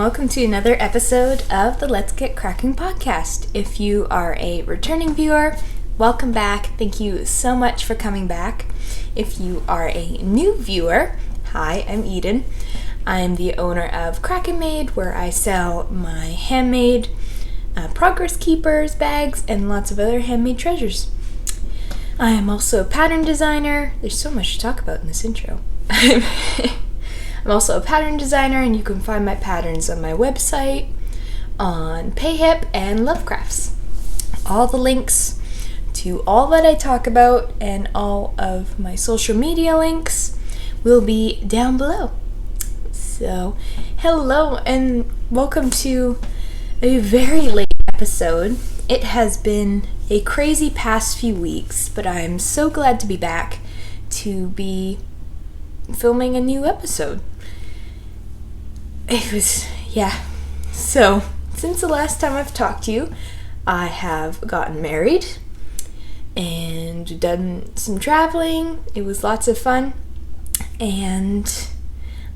welcome to another episode of the Let's Get Cracking podcast. If you are a returning viewer, welcome back. Thank you so much for coming back. If you are a new viewer, hi, I'm Eden. I'm the owner of Kraken Maid, where I sell my handmade progress keepers, bags, and lots of other handmade treasures. I am also a pattern designer. There's so much to talk about in this intro. I'm also a pattern designer, and you can find my patterns on my website, on Payhip, and Lovecrafts. All the links to all that I talk about and all of my social media links will be down below. So, hello and welcome to a very late episode. It has been a crazy past few weeks, but I'm so glad to be back to be filming a new episode. So, since the last time I've talked to you, I have gotten married and done some traveling. It was lots of fun, and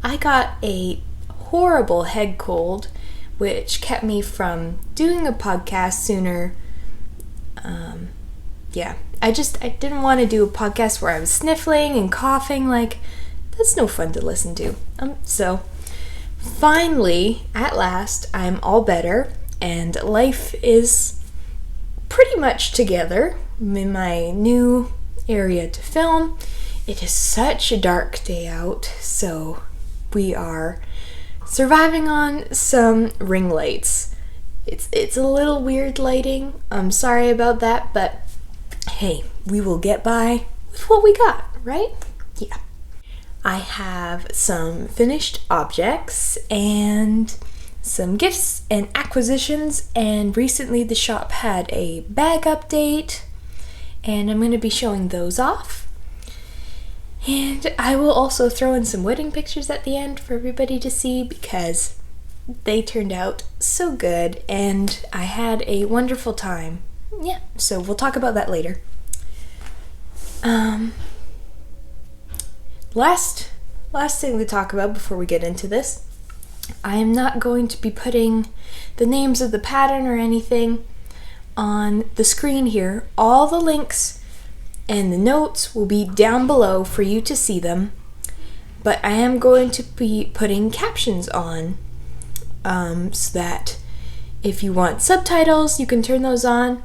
I got a horrible head cold, which kept me from doing a podcast sooner. I didn't want to do a podcast where I was sniffling and coughing. That's no fun to listen to. So finally, at last, I'm all better, and life is pretty much together. I'm in my new area to film. It is such a dark day out, so we are surviving on some ring lights. It's a little weird lighting. I'm sorry about that, but hey, we will get by with what we got, right? Yeah. I have some finished objects and some gifts and acquisitions, and recently the shop had a bag update, and I'm going to be showing those off. And I will also throw in some wedding pictures at the end for everybody to see because they turned out so good and I had a wonderful time. Yeah, so we'll talk about that later. Last thing to talk about before we get into this. I am not going to be putting the names of the pattern or anything on the screen here. All the links and the notes will be down below for you to see them, but I am going to be putting captions on so that if you want subtitles, you can turn those on.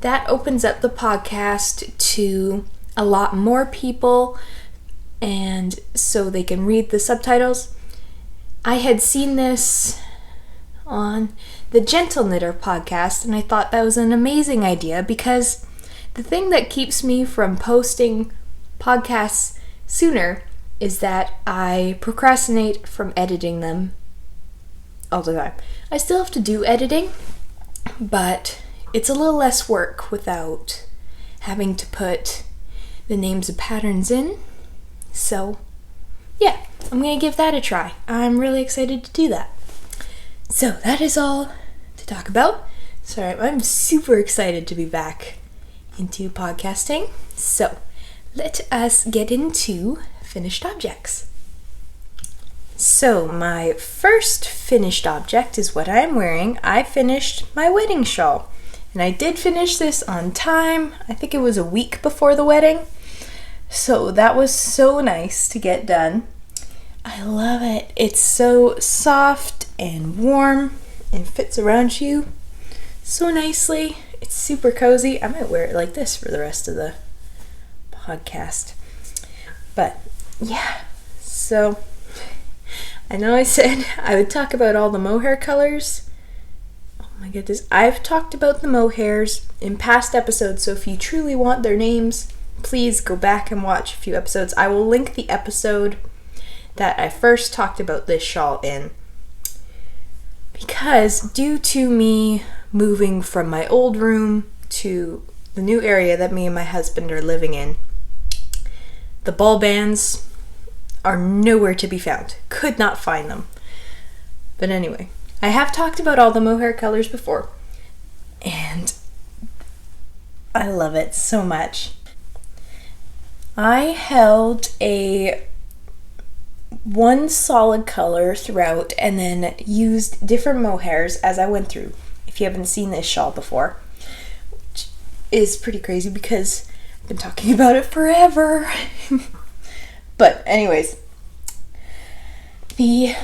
That opens up the podcast to a lot more people, and so they can read the subtitles. I had seen this on the Gentle Knitter podcast, and I thought that was an amazing idea because the thing that keeps me from posting podcasts sooner is that I procrastinate from editing them all the time. I still have to do editing, but it's a little less work without having to put the names of patterns in. So, yeah, I'm going to give that a try. I'm really excited to do that. So, that is all to talk about. Sorry, I'm super excited to be back into podcasting. So, let us get into finished objects. So, my first finished object is what I am wearing. I finished my wedding shawl. And I did finish this on time. I think it was a week before the wedding. So that was so nice to get done. I love it. It's so soft and warm and fits around you so nicely. It's super cozy. I might wear it like this for the rest of the podcast. But yeah, so I know I said I would talk about all the mohair colors. Oh my goodness. I've talked about the mohairs in past episodes, so if you truly want their names, please go back and watch a few episodes. I will link the episode that I first talked about this shawl in. Because due to me moving from my old room to the new area that me and my husband are living in, the ball bands are nowhere to be found. Could not find them. But anyway, I have talked about all the mohair colors before, and I love it so much. I held a one solid color throughout and then used different mohairs as I went through. If you haven't seen this shawl before, which is pretty crazy because I've been talking about it forever. But anyways, the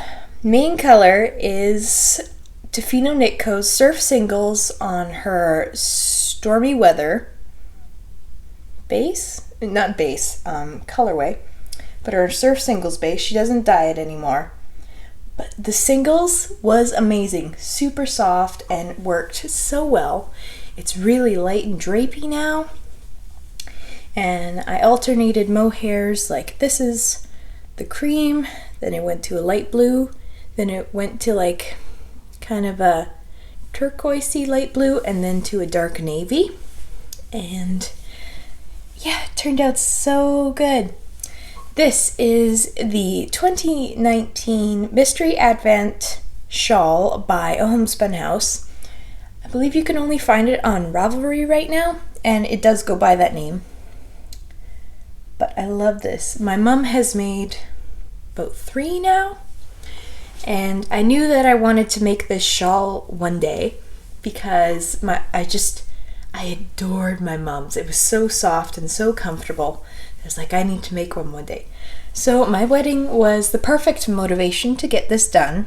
main color is Tofino Knit Co.'s Surf Singles on her Stormy Weather colorway, but her Surf Singles base. She doesn't dye it anymore. But the singles was amazing, super soft and worked so well. It's really light and drapey now. And I alternated mohairs, like this is the cream, then it went to a light blue, then it went to like kind of a turquoisey light blue, and then to a dark navy. And yeah, it turned out so good. This is the 2019 Mystery Advent Shawl by A Homespun House. I believe you can only find it on Ravelry right now, and it does go by that name. But I love this. My mom has made about 3 now, and I knew that I wanted to make this shawl one day because I adored my mom's. It was so soft and so comfortable. I was like, I need to make one day. So my wedding was the perfect motivation to get this done.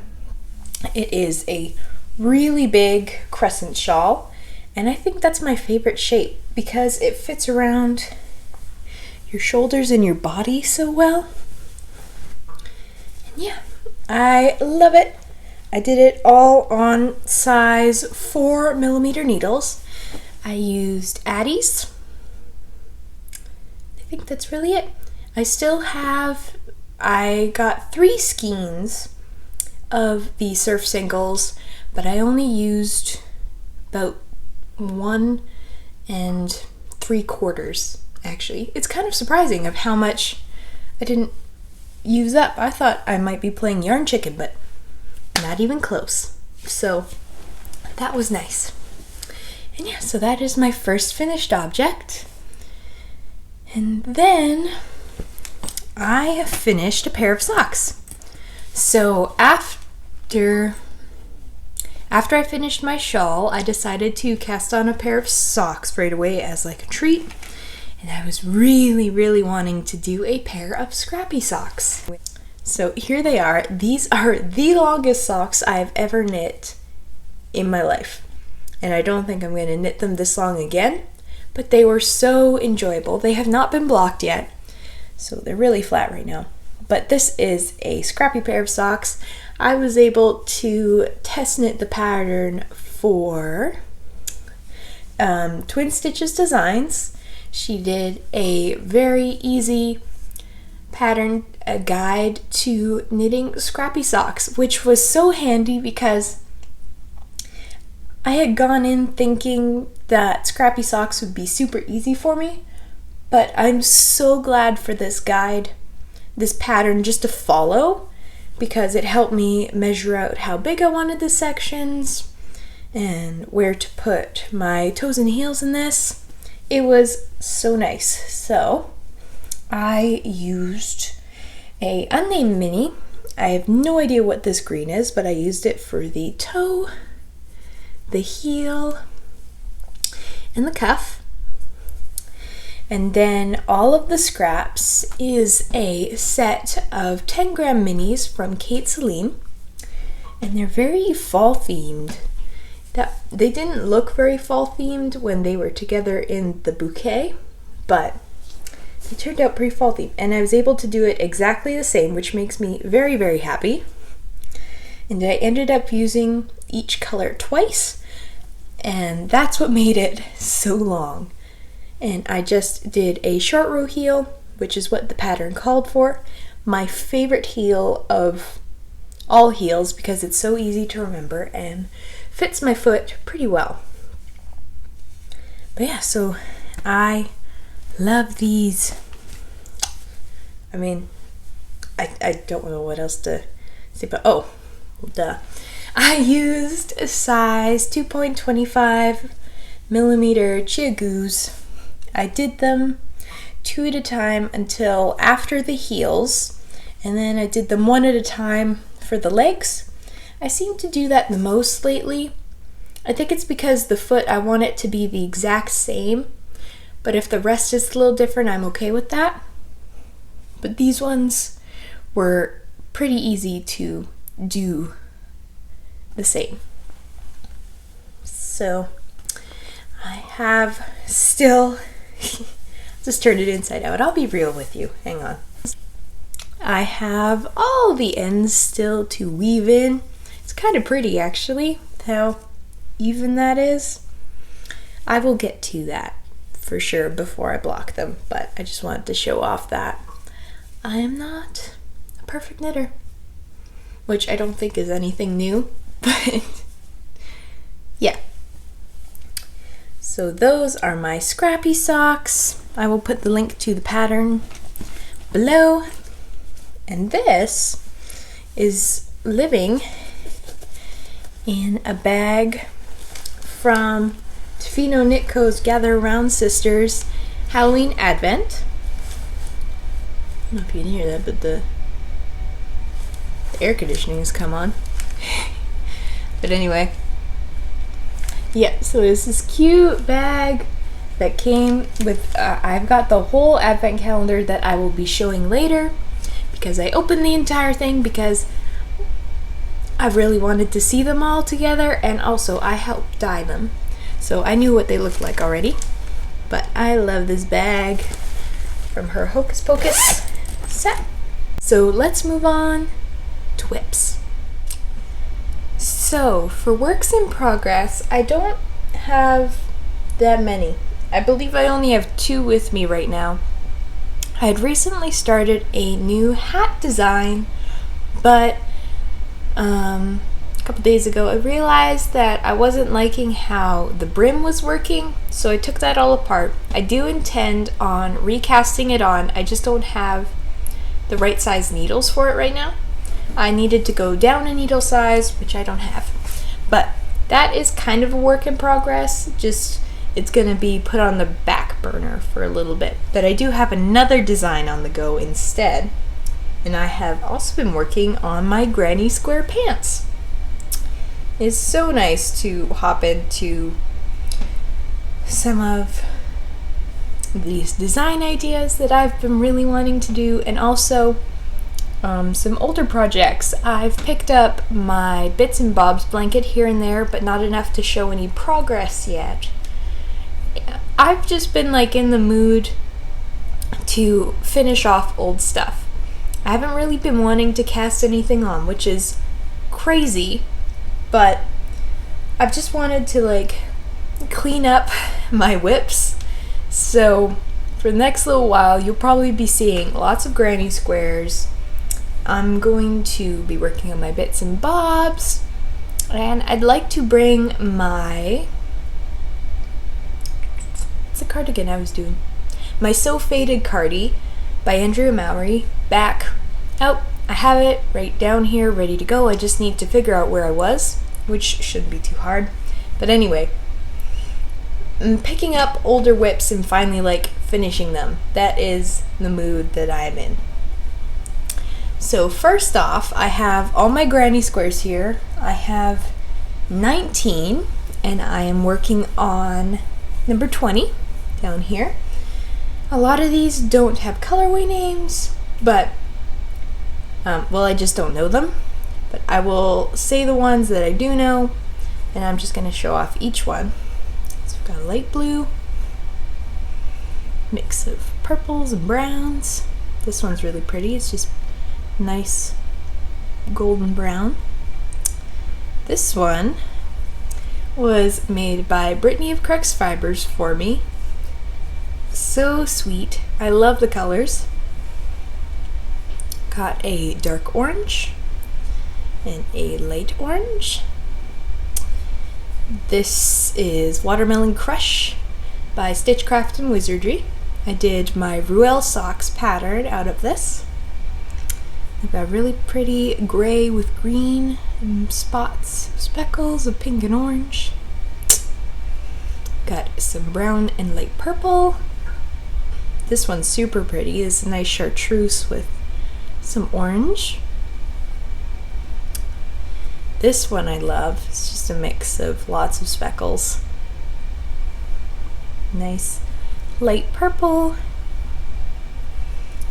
It is a really big crescent shawl, and I think that's my favorite shape because it fits around your shoulders and your body so well. And yeah, I love it. I did it all on size 4mm needles. I used Addie's. I think that's really it. I got 3 skeins of the Surf Singles, but I only used about 1 3/4 actually. It's kind of surprising of how much I didn't use up. I thought I might be playing yarn chicken, but not even close. So that was nice. And yeah, so that is my first finished object. And then I finished a pair of socks. So after I finished my shawl, I decided to cast on a pair of socks right away as like a treat. And I was really, really wanting to do a pair of Scrappy socks. So here they are. These are the longest socks I've ever knit in my life. And I don't think I'm going to knit them this long again, but they were so enjoyable. They have not been blocked yet, so they're really flat right now. But this is a Scrappy pair of socks. I was able to test knit the pattern for Twin Stitches Designs. She did a very easy pattern, a guide to knitting Scrappy socks, which was so handy because I had gone in thinking that Scrappy socks would be super easy for me, but I'm so glad for this guide, this pattern just to follow, because it helped me measure out how big I wanted the sections and where to put my toes and heels in this. It was so nice. So I used a unnamed mini. I have no idea what this green is, but I used it for the toe, the heel, and the cuff. And then all of the scraps is a set of 10-gram minis from Kate Celine, and they're very fall themed. They didn't look very fall themed when they were together in the bouquet, but they turned out pretty fall themed, and I was able to do it exactly the same, which makes me very, very happy. And I ended up using each color twice, and that's what made it so long. And I just did a short row heel, which is what the pattern called for. My favorite heel of all heels because it's so easy to remember and fits my foot pretty well. But yeah, so I love these. I mean, I don't know what else to say, but oh, duh. I used a size 2.25 millimeter Chia Goos. I did them 2 at a time until after the heels, And then I did them one at a time for the legs. I seem to do that the most lately. I think it's because the foot, I want it to be the exact same, but if the rest is a little different, I'm okay with that. But these ones were pretty easy to do the same. So I have still, just turned it inside out. I'll be real with you, hang on. I have all the ends still to weave in. It's kind of pretty actually, how even that is. I will get to that for sure before I block them, but I just wanted to show off that I am not a perfect knitter, which I don't think is anything new, but yeah. So those are my Scrappy socks. I will put the link to the pattern below. And this is living in a bag from Tofino Knit Co.'s Gather Around Sisters Halloween Advent. I don't know if you can hear that, but the air conditioning has come on. But anyway, yeah, so it's this cute bag that came with, I've got the whole advent calendar that I will be showing later, because I opened the entire thing because I really wanted to see them all together, and also I helped dye them. So I knew what they looked like already. But I love this bag from her Hocus Pocus set. So let's move on to whips. So for works in progress, I don't have that many. I believe I only have 2 with me right now. I had recently started a new hat design, but a couple days ago I realized that I wasn't liking how the brim was working, so I took that all apart. I do intend on recasting it on, I just don't have the right size needles for it right now. I needed to go down a needle size, which I don't have. But that is kind of a work in progress, just it's gonna be put on the back burner for a little bit. But I do have another design on the go instead. And I have also been working on my granny square pants. It's so nice to hop into some of these design ideas that I've been really wanting to do, and also some older projects. I've picked up my Bits and Bobs blanket here and there, but not enough to show any progress yet. I've just been like in the mood to finish off old stuff. I haven't really been wanting to cast anything on, which is crazy, but I've just wanted to like clean up my whips. So for the next little while, you'll probably be seeing lots of granny squares. I'm going to be working on my Bits and Bobs, and I'd like to bring my, what's the cardigan I was doing? My So Faded Cardi by Andrea Mowry back out. I have it right down here ready to go. I just need to figure out where I was, which shouldn't be too hard. But anyway, I'm picking up older whips and finally like finishing them. That is the mood that I'm in. So first off, I have all my granny squares here. I have 19 and I am working on number 20 down here. A lot of these don't have colorway names, but well, I just don't know them. But I will say the ones that I do know, and I'm just going to show off each one. So we've got a light blue, mix of purples and browns. This one's really pretty. It's just nice golden brown. This one was made by Brittany of Crux Fibers for me. So sweet. I love the colors. Got a dark orange and a light orange. This is Watermelon Crush by Stitchcraft and Wizardry. I did my Ruelle socks pattern out of this. I've got really pretty gray with green and spots, speckles of pink and orange. Got some brown and light purple. This one's super pretty. It's a nice chartreuse with some orange. This one I love. It's just a mix of lots of speckles. Nice light purple.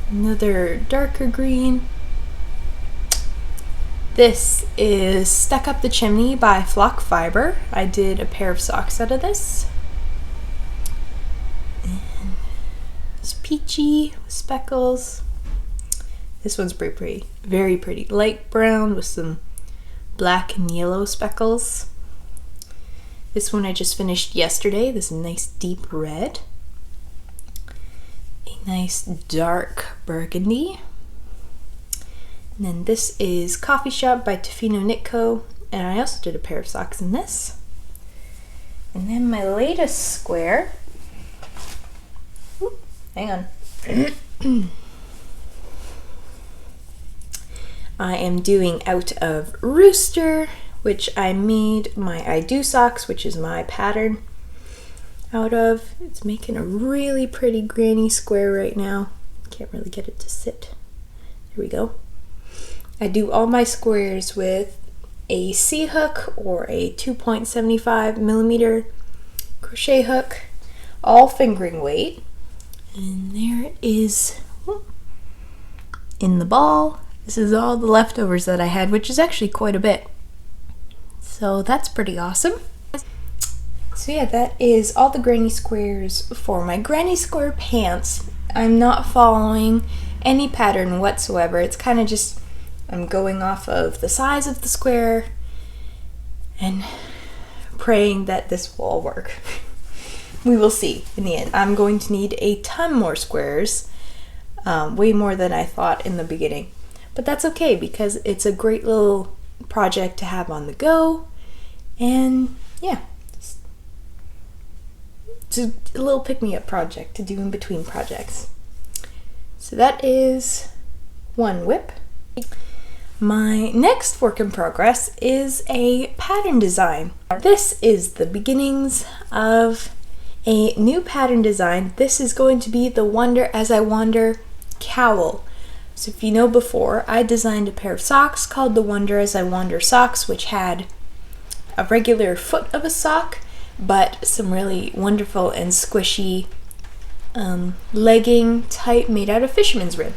Another darker green. This is Stuck Up the Chimney by Flock Fiber. I did a pair of socks out of this. And it's peachy with speckles. This one's pretty pretty, very pretty. Light brown with some black and yellow speckles. This one I just finished yesterday. This nice deep red. A nice dark burgundy. And then this is Coffee Shop by Tofino Knit, and I also did a pair of socks in this. And then my latest square, hang on. I am doing out of Rooster, which I made my I Do socks, which is my pattern out of. It's making a really pretty granny square right now. Can't really get it to sit. There we go. I do all my squares with a C hook or a 2.75 millimeter crochet hook, all fingering weight. And there it is in the ball. This is all the leftovers that I had, which is actually quite a bit. So that's pretty awesome. So yeah, that is all the granny squares for my granny square pants. I'm not following any pattern whatsoever. It's kind of just, I'm going off of the size of the square and praying that this will all work. We will see in the end. I'm going to need a ton more squares, way more than I thought in the beginning. But that's okay because it's a great little project to have on the go. And yeah, it's a little pick-me-up project to do in between projects. So that is one whip. My next work in progress is a pattern design. This is the beginnings of a new pattern design. This is going to be the Wonder As I Wander cowl. So if you know before, I designed a pair of socks called the Wonder As I Wander socks, which had a regular foot of a sock, but some really wonderful and squishy legging type made out of fisherman's rib.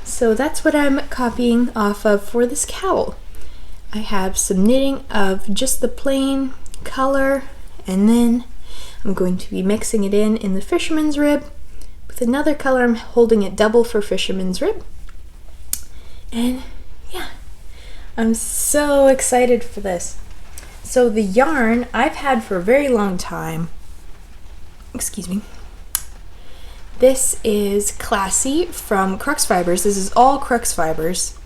So that's what I'm copying off of for this cowl. I have some knitting of just the plain color, and then I'm going to be mixing it in the fisherman's rib with another color. I'm holding it double for fisherman's rib. And yeah, I'm so excited for this. So the yarn I've had for a very long time, excuse me, this is Classy from Crux Fibers. This is all Crux Fibers.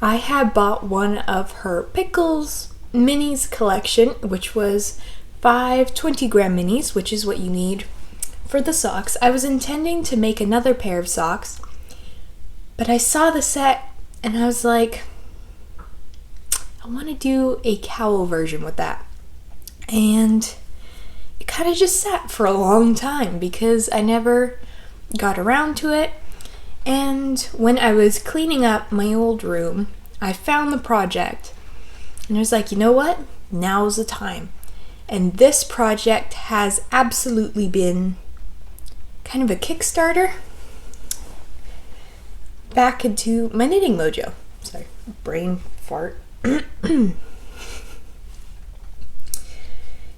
I had bought one of her Pickles Minis collection, which was 5 20-gram minis, which is what you need for the socks. I was intending to make another pair of socks, but I saw the set and I was like, I want to do a cowl version with that. And it kind of just sat for a long time because I never got around to it. And when I was cleaning up my old room, I found the project and I was like, you know what? Now's the time. And this project has absolutely been kind of a Kickstarter back into my knitting mojo. Sorry, brain fart.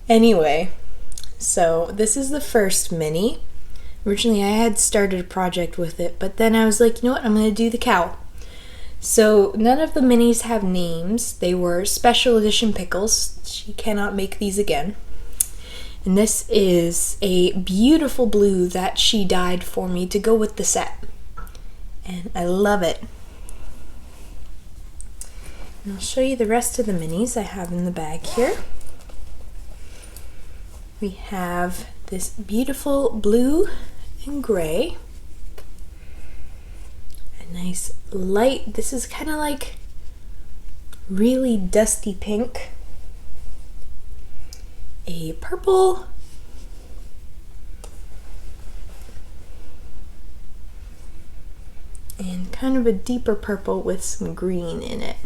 Anyway, so this is the first mini. Originally I had started a project with it, but then I was like, you know what, I'm going to do the cowl. So none of the minis have names. They were special edition Pickles. She cannot make these again. And this is a beautiful blue that she dyed for me to go with the set. And I love it. And I'll show you the rest of the minis I have in the bag here. We have this beautiful blue and gray. A nice light, this is kind of like really dusty pink. A purple. And kind of a deeper purple with some green in it.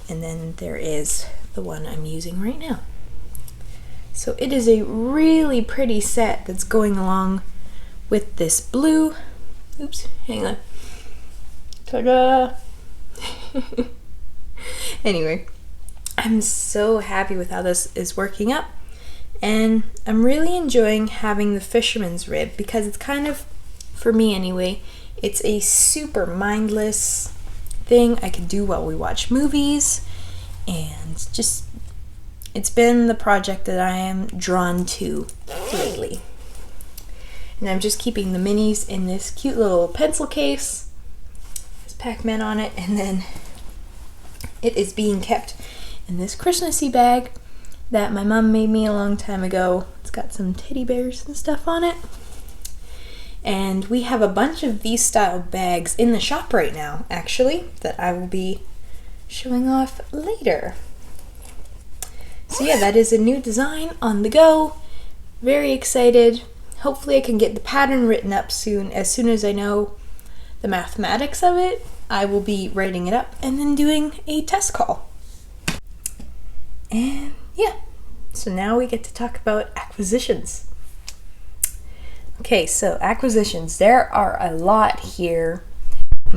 And then there is the one I'm using right now. So it is a really pretty set that's going along with this blue. Oops, hang on. Ta-da! Anyway, I'm so happy with how this is working up. And I'm really enjoying having the fisherman's rib because it's kind of, for me anyway, it's a super mindless thing I can do while we watch movies, and just, it's been the project that I am drawn to lately. And I'm just keeping the minis in this cute little pencil case. There's Pac-Man on it, and then it is being kept in this Christmassy bag that my mom made me a long time ago. It's got some teddy bears and stuff on it. And we have a bunch of these style bags in the shop right now, actually, that I will be showing off later. So yeah, that is a new design on the go. Very excited. Hopefully I can get the pattern written up soon. As soon as I know the mathematics of it, I will be writing it up and then doing a test call. And yeah, so now we get to talk about acquisitions. Okay, so acquisitions. There are a lot here.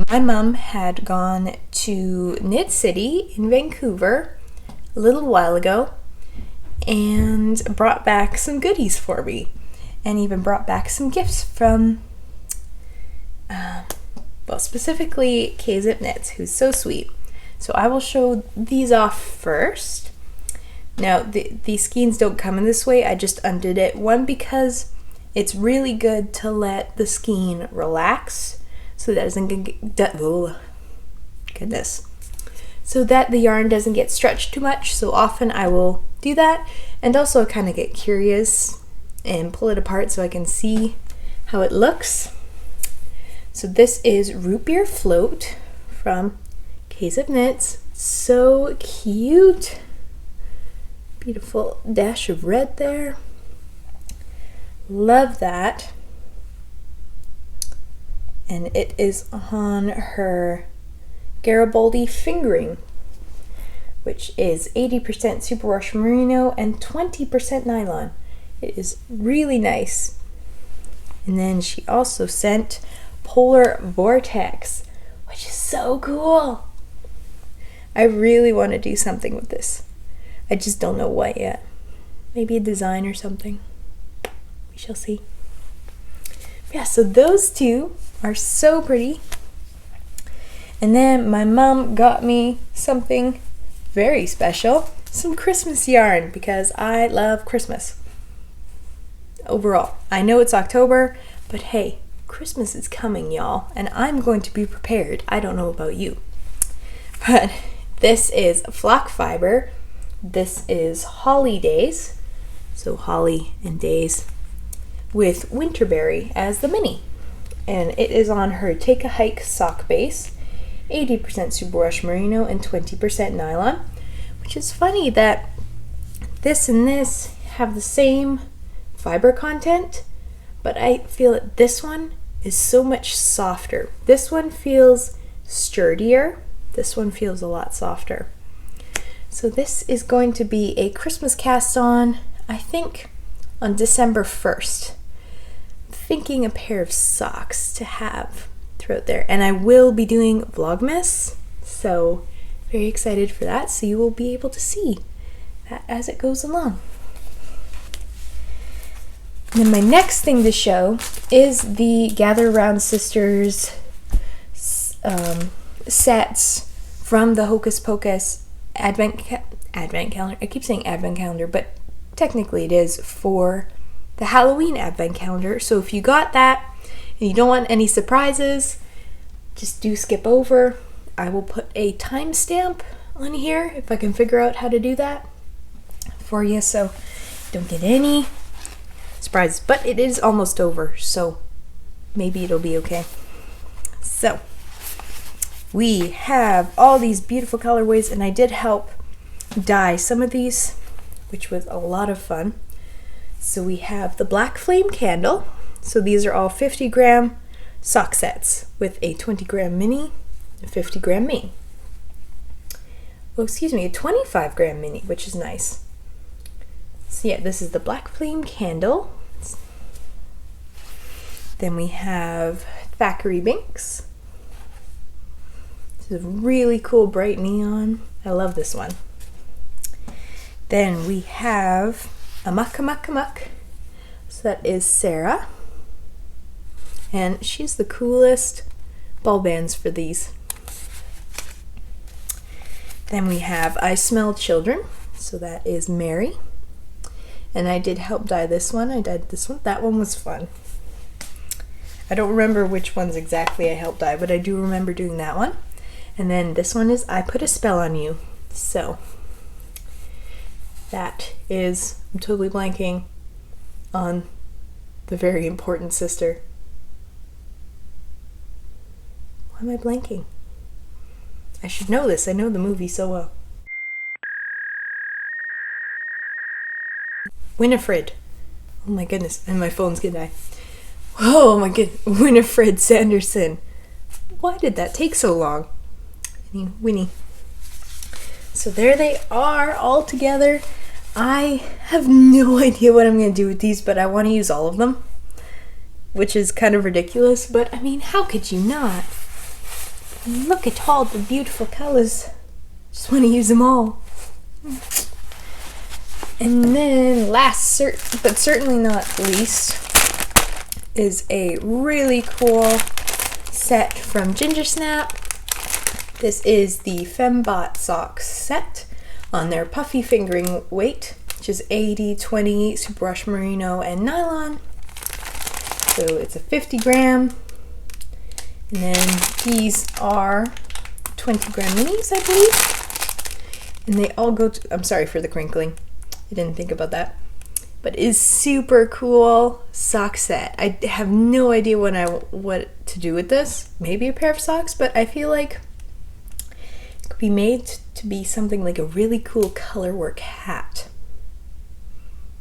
My mom had gone to Knit City in Vancouver a little while ago and brought back some goodies for me, and even brought back some gifts from, well, specifically Kzip Knits, who's so sweet. So I will show these off first. Now, these skeins don't come in this way. I just undid it. One, because it's really good to let the skein relax so that it doesn't get, oh, goodness. So that the yarn doesn't get stretched too much. So often I will do that, and also kind of get curious and pull it apart so I can see how it looks. So this is Root Beer Float from Kzip Knits. So cute. Beautiful dash of red there. Love that. And it is on her Garibaldi fingering, which is 80% superwash merino and 20% nylon. It is really nice. And then she also sent Polar Vortex, which is so cool. I really want to do something with this. I just don't know what yet. Maybe a design or something. We shall see. Yeah, so those two are so pretty. And then my mom got me something very special. Some Christmas yarn, because I love Christmas. Overall. I know it's October, but hey, Christmas is coming, y'all. And I'm going to be prepared. I don't know about you. But this is flock fiber. This is Holly Days, so holly and days, with Winterberry as the mini. And it is on her Take a Hike sock base, 80% superwash merino and 20% nylon, which is funny that this and this have the same fiber content, but I feel that this one is so much softer. This one feels sturdier. This one feels a lot softer. So this is going to be a Christmas cast on, I think, on December 1st. I'm thinking a pair of socks to have throughout there. And I will be doing Vlogmas, so very excited for that. So you will be able to see that as it goes along. And then my next thing to show is the Gather Round Sisters sets from the Hocus Pocus advent calendar. I keep saying advent calendar, but technically it is for the Halloween advent calendar. So if you got that and you don't want any surprises, just do skip over. I will put a timestamp on here if I can figure out how to do that for you, so don't get any surprises. But it is almost over, so maybe it'll be okay. So we have all these beautiful colorways, and I did help dye some of these, which was a lot of fun. So we have the Black Flame Candle. So these are all 50-gram sock sets with a 20-gram mini. a 50 gram mini. Oh, excuse me, a 25 gram mini, which is nice. So yeah, this is the black flame candle. Then we have Thackeray Binks. This is a really cool bright neon. I love this one. Then we have Amok Amok Amok. So that is Sarah. And she's the coolest ball bands for these. Then we have I Smell Children. So that is Mary. And I did help dye this one. I dyed this one. That one was fun. I don't remember which ones exactly I helped dye, but I do remember doing that one. And then this one is I Put a Spell on You. So that is, I'm totally blanking on the very important sister. Why am I blanking? I should know this. I know the movie so well. Winifred. Oh my goodness. And my phone's gonna die. Oh my goodness. Winifred Sanderson. Why did that take so long? I mean, Winnie. So there they are all together. I have no idea what I'm going to do with these, but I want to use all of them, which is kind of ridiculous, but I mean, how could you not? Look at all the beautiful colors. Just want to use them all. And then last, but certainly not least, is a really cool set from Gingersnap. This is the Fembot Socks set on their puffy fingering weight, which is 80/20 superwash merino and nylon. So it's a 50 gram. And then these are 20 gram minis, I believe. And they all go to, I'm sorry for the crinkling. I didn't think about that. But it is super cool sock set. I have no idea what to do with this. Maybe a pair of socks, but I feel like it could be made to be something like a really cool colorwork hat.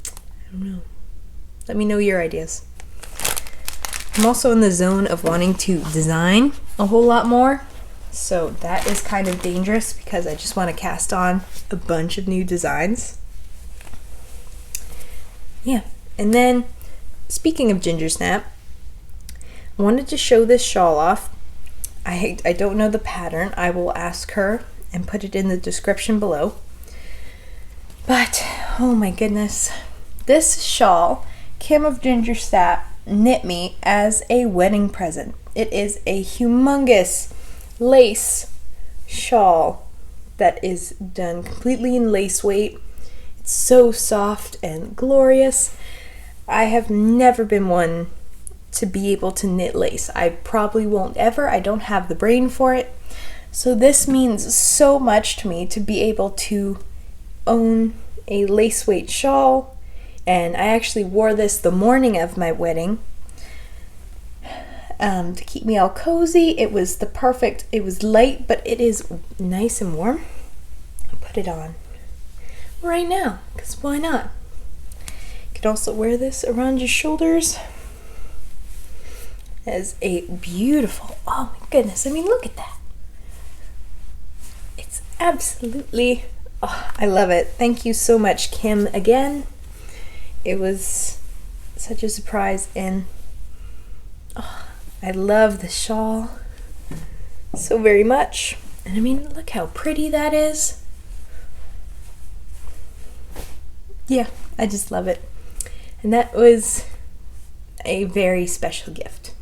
I don't know. Let me know your ideas. I'm also in the zone of wanting to design a whole lot more. So that is kind of dangerous because I just want to cast on a bunch of new designs. Yeah, and then speaking of Gingersnap, I wanted to show this shawl off. I don't know the pattern. I will ask her and put it in the description below. But, oh my goodness. This shawl, Kim of Gingersnap knit me as a wedding present. It is a humongous lace shawl that is done completely in lace weight. It's so soft and glorious. I have never been one to be able to knit lace. I probably won't ever. I don't have the brain for it. So this means so much to me to be able to own a lace weight shawl. And I actually wore this the morning of my wedding to keep me all cozy. It was the perfect, it was light, but it is nice and warm. I'll put it on right now, because why not? You can also wear this around your shoulders as a beautiful, oh my goodness, I mean, look at that. It's absolutely, oh, I love it. Thank you so much, Kim, again. It was such a surprise, and oh, I love the shawl so very much. And I mean, look how pretty that is. Yeah, I just love it. And that was a very special gift.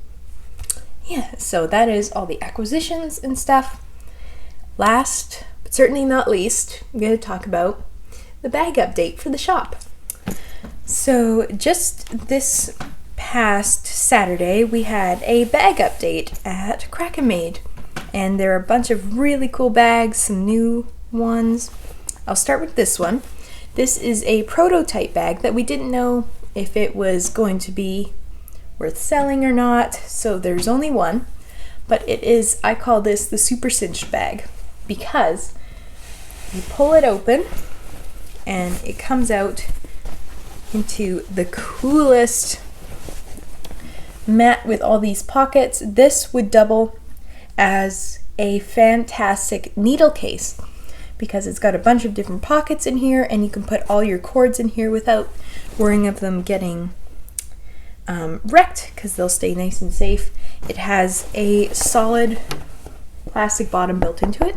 Yeah, so that is all the acquisitions and stuff. Last, but certainly not least, I'm going to talk about the bag update for the shop. So just this past Saturday, we had a bag update at Kraken Maid. And there are a bunch of really cool bags, some new ones. I'll start with this one. This is a prototype bag that we didn't know if it was going to be worth selling or not, so there's only one. But it is, I call this the super cinched bag, because you pull it open and it comes out into the coolest mat with all these pockets. This would double as a fantastic needle case because it's got a bunch of different pockets in here, and you can put all your cords in here without worrying of them getting wrecked, because they'll stay nice and safe. It has a solid plastic bottom built into it,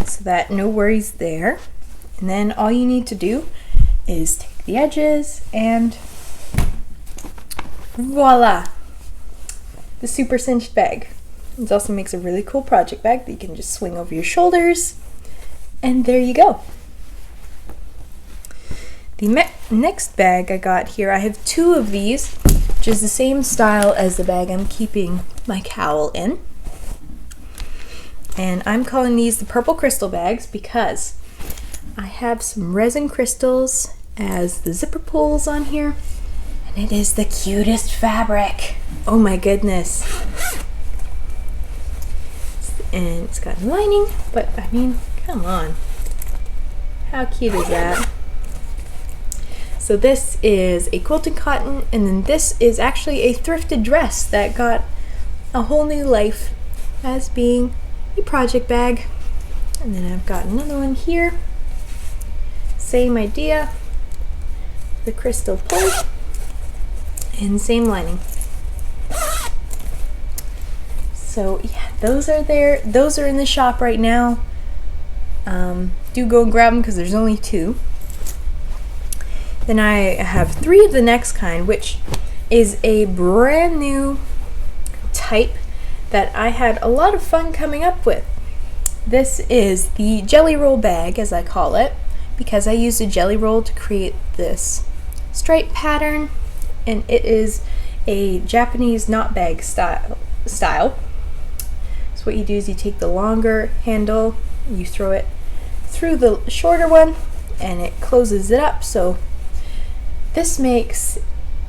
so that no worries there. And then all you need to do is take the edges and voila, the super cinched bag. It also makes a really cool project bag that you can just swing over your shoulders, and there you go. The next bag I got here, I have two of these, which is the same style as the bag I'm keeping my cowl in. And I'm calling these the purple crystal bags because I have some resin crystals as the zipper pulls on here, and it is the cutest fabric. Oh my goodness. And it's got lining, but I mean, come on. How cute is that? So this is a quilted cotton, and then this is actually a thrifted dress that got a whole new life as being a project bag. And then I've got another one here. Same idea. The crystal pull and same lining. So yeah, those are there. Those are in the shop right now. Do go and grab them because there's only two. Then I have three of the next kind, which is a brand new type that I had a lot of fun coming up with. This is the jelly roll bag, as I call it, because I used a jelly roll to create this stripe pattern, and it is a Japanese knot bag style. So what you do is you take the longer handle, you throw it through the shorter one, and it closes it up. So this makes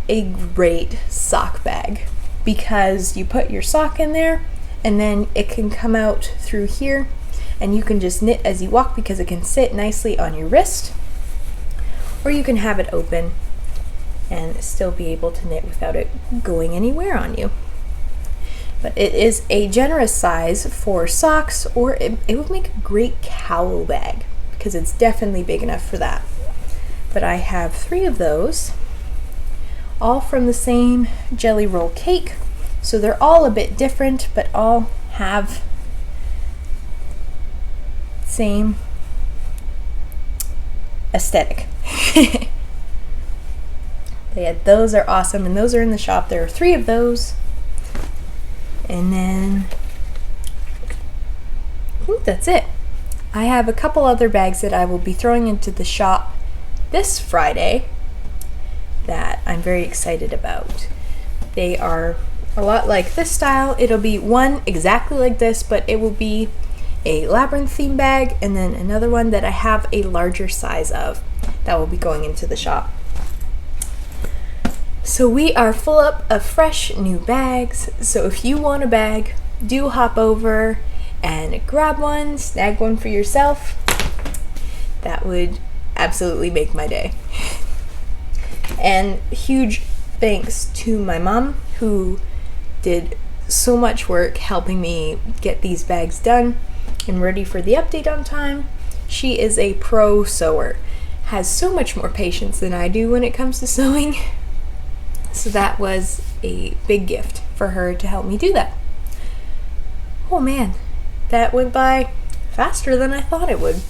a great sock bag because you put your sock in there and then it can come out through here, and you can just knit as you walk because it can sit nicely on your wrist, or you can have it open and still be able to knit without it going anywhere on you. But it is a generous size for socks, or it would make a great cowl bag because it's definitely big enough for that. But I have three of those, all from the same jelly roll cake. So they're all a bit different, but all have same aesthetic. But yeah, those are awesome, and those are in the shop. There are three of those. And then I think that's it. I have a couple other bags that I will be throwing into the shop this Friday that I'm very excited about. They are a lot like this style. It'll be one exactly like this, but it will be a labyrinth theme bag, and then another one that I have a larger size of that will be going into the shop. So we are full up of fresh new bags. So if you want a bag, do hop over and grab one, snag one for yourself. That would absolutely make my day. And huge thanks to my mom, who did so much work helping me get these bags done and ready for the update on time. She is a pro sewer, has so much more patience than I do when it comes to sewing. So that was a big gift for her to help me do that. Oh man, that went by faster than I thought it would.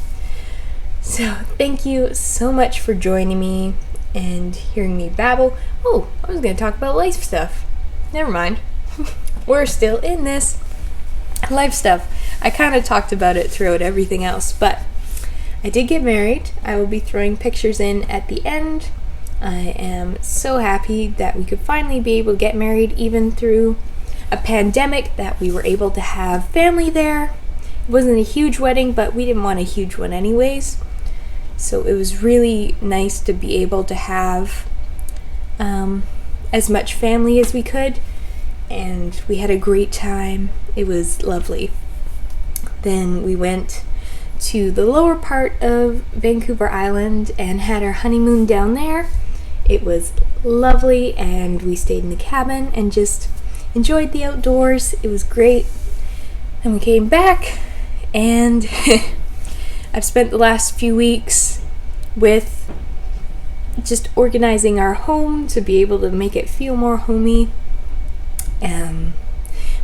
So thank you so much for joining me and hearing me babble. Oh, I was going to talk about life stuff. Never mind. We're still in this life stuff. I kind of talked about it throughout everything else, but I did get married. I will be throwing pictures in at the end. I am so happy that we could finally be able to get married, even through a pandemic, that we were able to have family there. It wasn't a huge wedding, but we didn't want a huge one anyways. So it was really nice to be able to have as much family as we could, and we had a great time. It was lovely. Then we went to the lower part of Vancouver Island and had our honeymoon down there. It was lovely, and we stayed in the cabin and just enjoyed the outdoors. It was great. And we came back, and I've spent the last few weeks with just organizing our home to be able to make it feel more homey.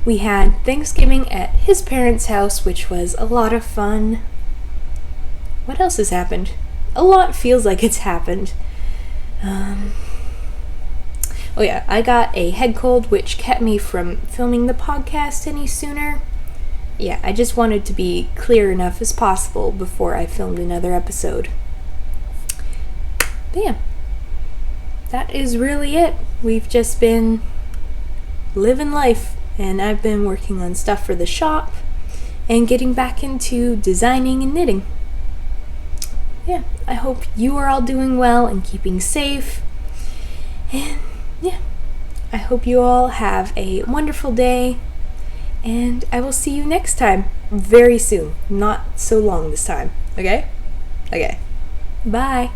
We had Thanksgiving at his parents' house, which was a lot of fun. What else has happened? A lot feels like it's happened. Oh yeah, I got a head cold, which kept me from filming the podcast any sooner. Yeah, I just wanted to be clear enough as possible before I filmed another episode. But yeah, that is really it. We've just been living life, and I've been working on stuff for the shop and getting back into designing and knitting. Yeah, I hope you are all doing well and keeping safe. And yeah, I hope you all have a wonderful day, and I will see you next time very soon. Not so long this time, okay? Okay. Bye.